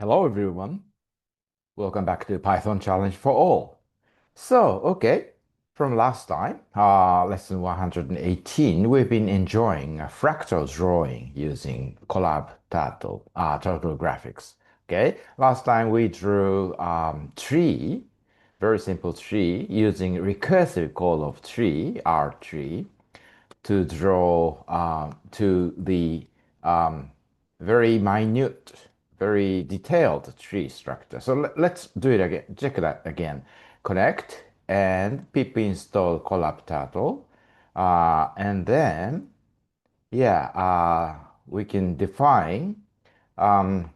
Hello everyone. Welcome back to Python Challenge for All. From last time, lesson 118, we've been enjoying fractal drawing using Turtle graphics. Okay, last time we drew tree, very simple tree using recursive call of tree, R tree, to draw to the very minute, very detailed tree structure. So let's do it again. Check that again. Connect and pip install ColabTurtle. And then, yeah, we can define um,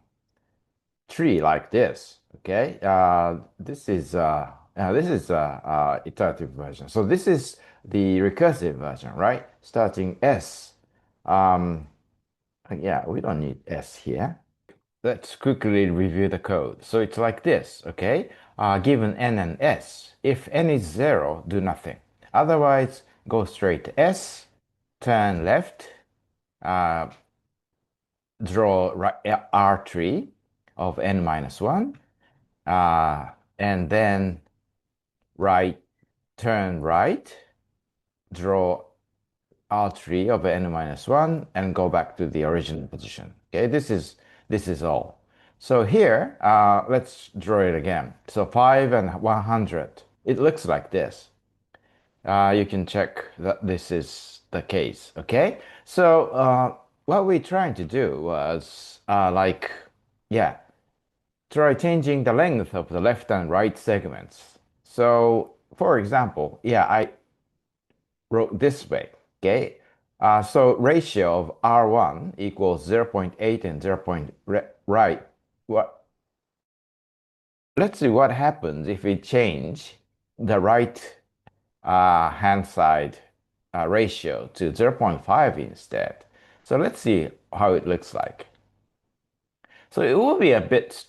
tree like this. Okay, this is iterative version. So this is the recursive version, right? Starting S. Um, yeah, we don't need S here. Let's quickly review the code. So it's like this, okay? Given n and s, if n is 0, do nothing. Otherwise, go straight to s, turn left, uh, draw R tree of n minus 1, and then right, turn right, draw R tree of n minus 1, and go back to the original position. Okay, this is all. So here, let's draw it again. So 5 and 100. It looks like this. You can check that this is the case. Okay, so what we're trying to do was yeah, try changing the length of the left and right segments. So, for example, yeah, I wrote this way. Okay, so ratio of R1 equals 0.8 and 0. Right. What? Let's see what happens if we change the right hand side ratio to 0.5 instead. So let's see how it looks like. So it will be a bit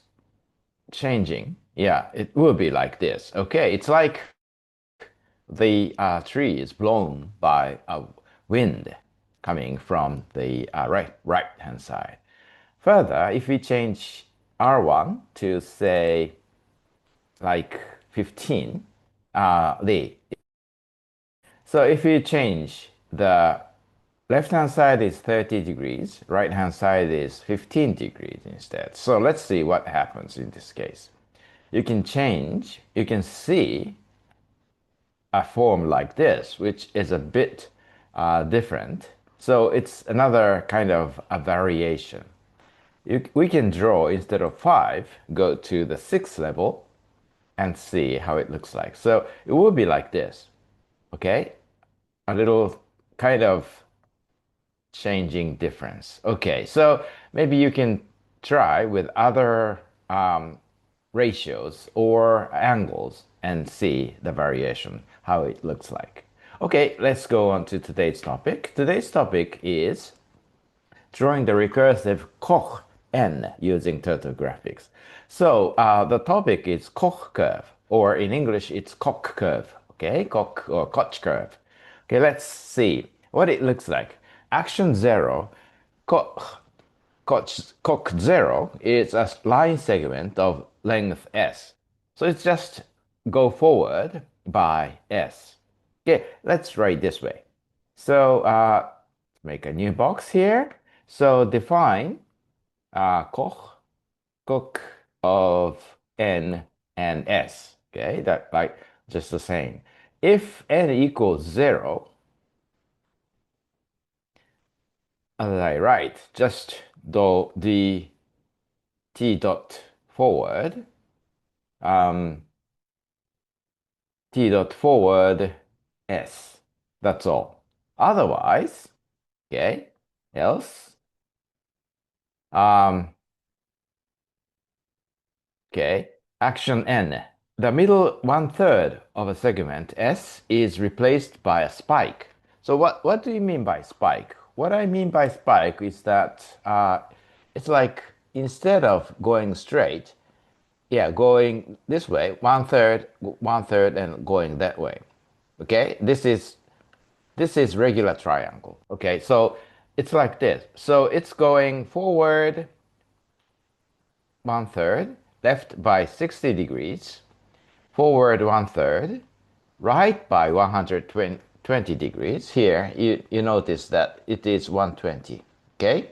changing. Yeah, it will be like this. Okay, it's like the tree is blown by a wind coming from the right hand side. Further, if we change R1 to say like 15, the so if we change the left hand side is 30 degrees, right hand side is 15 degrees instead. So let's see what happens in this case. You can see a form like this, which is a bit different. So it's another kind of a variation. We can draw instead of 5, go to the 6th level and see how it looks like. So it will be like this, okay? A little kind of changing difference. Okay, so maybe you can try with other ratios or angles and see the variation, how it looks like. Okay, let's go on to today's topic. Today's topic is drawing the recursive Koch n using turtle graphics. So the topic is Koch curve, or in English, it's Koch curve. Okay, Koch or Koch curve. Okay, let's see what it looks like. Action 0, Koch, Koch 0 is a line segment of length s. So it's just go forward by s. Okay, let's write this way. So make a new box here. So define Koch of n and s. Okay, that like just the same. If n equals 0, as I write, just do the t dot forward, um, t dot forward s. That's all. Otherwise, okay, else, um, okay, action n. The middle one third of a segment S is replaced by a spike. So what do you mean by spike? What I mean by spike is that it's like instead of going straight, yeah, going this way, one third, and going that way. Okay, this is regular triangle. Okay, so it's like this. So it's going forward one third, left by 60 degrees, forward one third, right by 120 degrees. Here, you notice that it is 120, okay?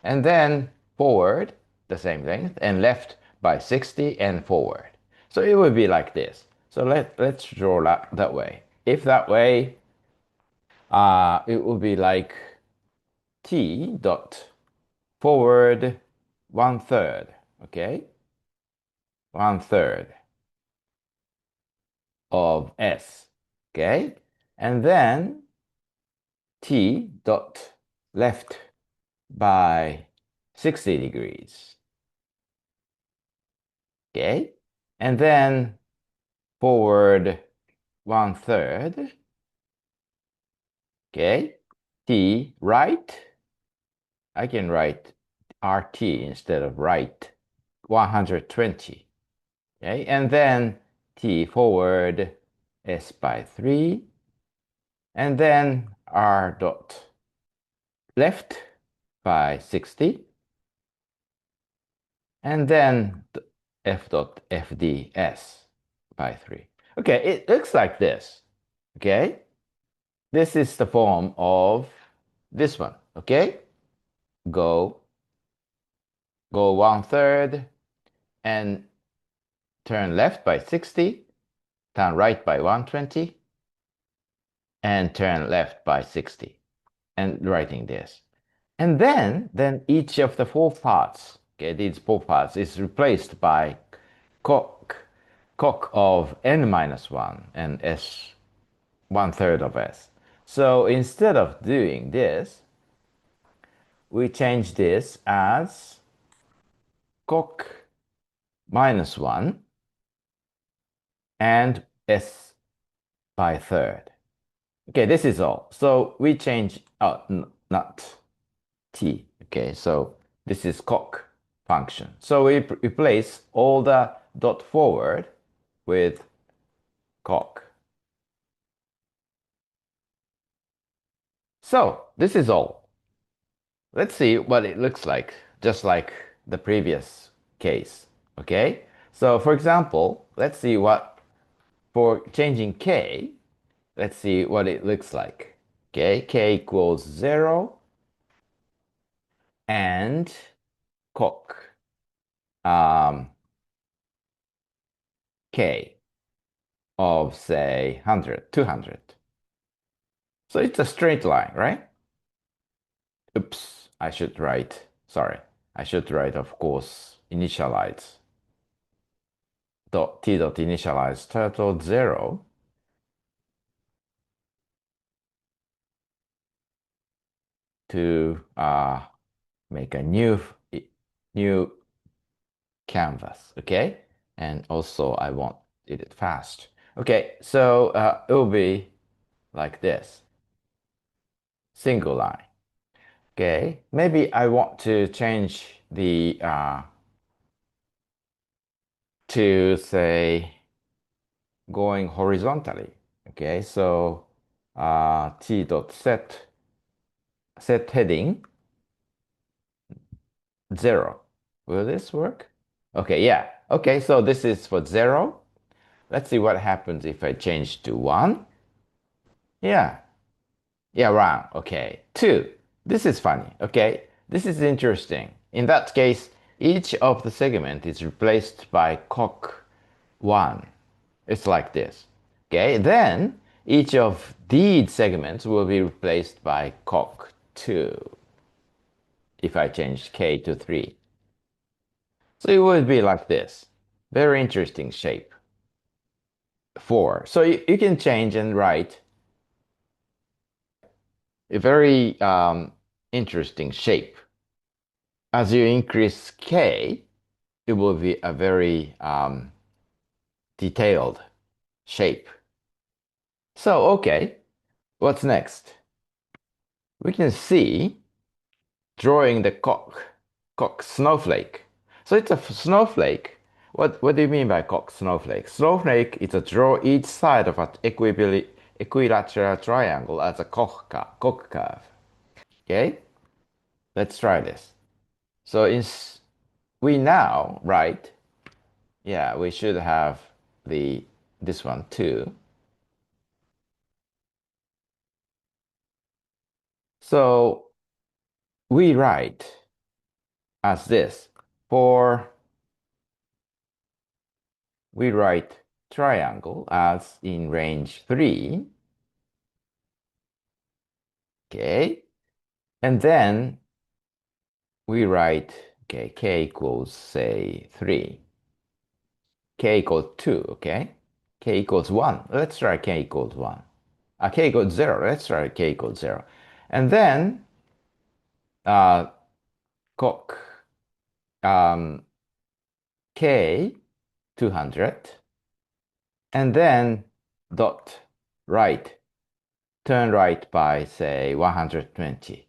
And then forward, the same length, and left by 60 and forward. So it would be like this. So let's draw that way. If that way, it will be like t dot forward one third, okay? One third of s, okay? And then t dot left by 60 degrees, okay? And then forward one third, okay? T right, I can write RT instead of right, 120, okay? And then T forward S by 3, and then R dot left by 60, and then F dot FDS by 3. Okay, it looks like this, okay? This is the form of this one, okay? Go, go one third, and turn left by 60, turn right by 120, and turn left by 60, and writing this. And then each of the four parts, okay, these four parts is replaced by Koch of n minus 1 and s one third of s. So instead of doing this, we change this as Koch minus 1 and s by third. Okay, this is all. So we change, not t. Okay, so this is Koch function. So we replace all the dot forward with Koch. So this is all. Let's see what it looks like, just like the previous case. Okay, so for example, let's see what, for changing k, let's see what it looks like. Okay, k equals 0 and Koch k of say 100, 200. So it's a straight line, right? Oops, I should write, sorry, I should write, of course, initialize t.initialize turtle 0 to make a new canvas, okay? And also I want it fast. Okay, so it will be like this, single line. Okay, maybe I want to change the to say going horizontally. Okay, so t dot set heading 0. Will this work? Okay, yeah. Okay, so this is for 0. Let's see what happens if I change to 1. Yeah. Yeah, wrong. Okay. 2. This is funny. Okay. This is interesting. In that case, each of the segment is replaced by Koch 1. It's like this. Okay. Then each of these segments will be replaced by Koch 2 if I change k to 3. So it would be like this. Very interesting shape. 4. So you can change and write a very interesting shape. As you increase k, it will be a very detailed shape. So, okay, what's next? We can see drawing the Koch snowflake. So it's a snowflake. What do you mean by Koch snowflake? Snowflake is a draw each side of an equilateral triangle as a Koch curve. Okay, let's try this. So we now, right? Yeah, we should have the this one too. So we write as this. For we write triangle as in range 3. Okay. And then we write, okay, k equals, say, 3. K equals 2, okay? K equals 1. Let's try k equals 1. K equals 0. Let's try k equals 0. And then uh, Koch um, k 200. And then dot right. Turn right by, say, 120.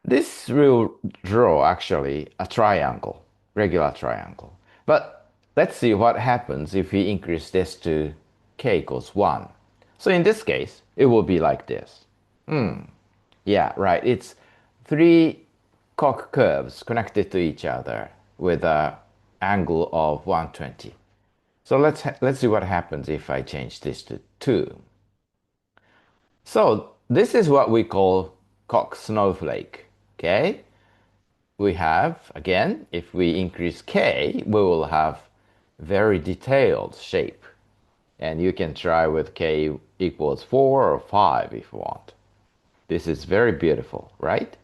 This will draw actually a triangle, regular triangle. But let's see what happens if we increase this to k equals 1. So in this case, it will be like this. Yeah, right. It's three Koch curves connected to each other with a angle of 120. So let's see what happens if I change this to 2. So this is what we call Koch snowflake. Okay? We have, again, if we increase k, we will have very detailed shape. And you can try with k equals 4 or 5 if you want. This is very beautiful, right?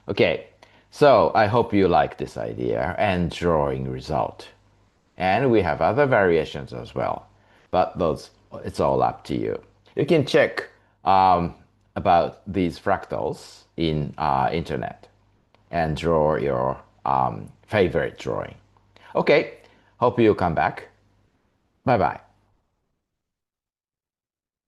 Okay, so I hope you like this idea and drawing result. And we have other variations as well, but those, it's all up to you. You can check about these fractals in internet and draw your favorite drawing. Okay, hope you come back. Bye bye.